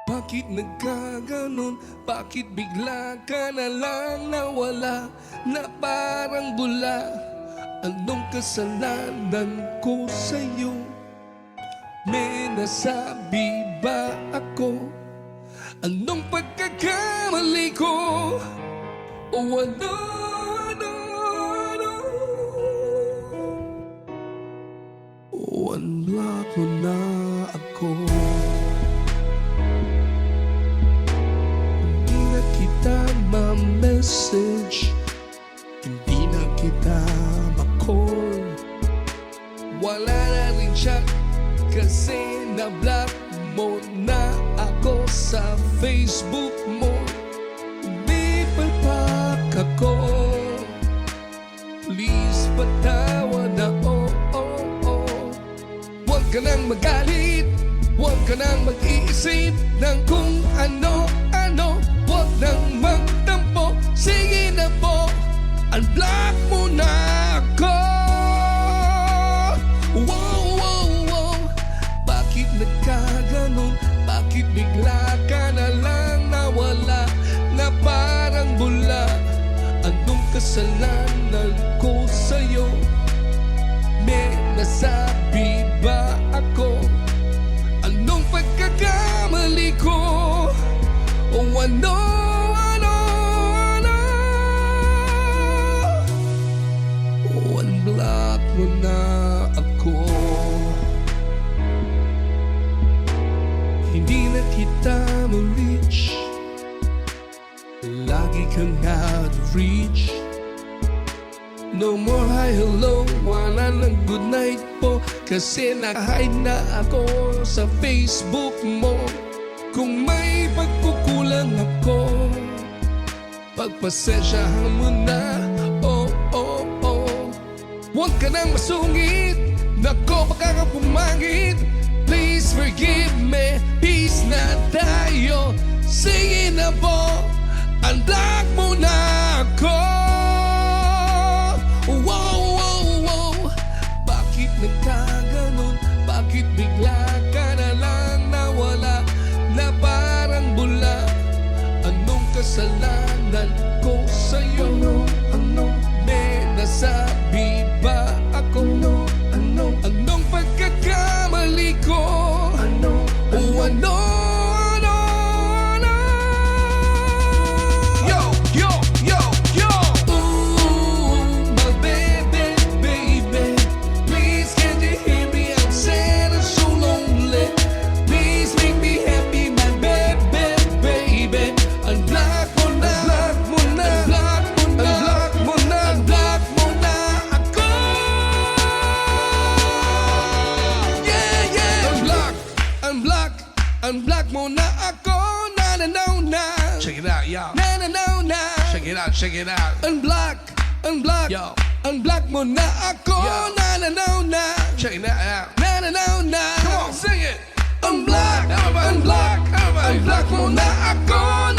Bakit nagkaganon? Bakit bigla ka na lang nawala? Na parang bula. Anong kasalanan ko sa'yo? May nasabi ba ako? Anong pagkakamali ko? O ano? O unblock mo na ako. Hindi na kita ma-message, hindi na kita ma-call. Wala na rin chat kasi na-block mo na ako sa Facebook mo. Di palpak ako, please patawad na Huwag ka nang magalit, huwag ka nang mag-iisip ng kung ano-ano. Huwag nang magtampo, sige na po, unblock mo na ako. Wow, wow, wow. Bakit nagkaganon? Bakit bigla ka na lang nawala? Na parang bula. Anong kasalanan ko sa'yo? May nasabi ba ako? Anong pagkakamali ko? O ano? O unblock mo na ako. Hindi na kita ma-reach, lagi kang out of reach. No more hi, hello, wala nang good night po. Kasi naka-hide na ako sa Facebook mo. Kung may pagkukulang ako, pagpasensyahan mo na, oh, oh, oh. Huwag ka nang masungit, nako baka ka pumangit. Please forgive me, peace na tayo. Sige na po, unblock mo na ako. Wow, wow, wow. Bakit nagkaganon? Bakit bigla ka na lang nawala? Na parang bula. Anong kasalanan ko sa'yo? Ano? May nasabi ba ako? Anong pagkakamali ko? O ano? Unblock mo na ako, na. Check it out, yo. Na. Check it out, check it out. Unblock, yo. Unblock mo na ako, na. Check it out, na. Come on, sing it. Unblock, unblock mo na ako,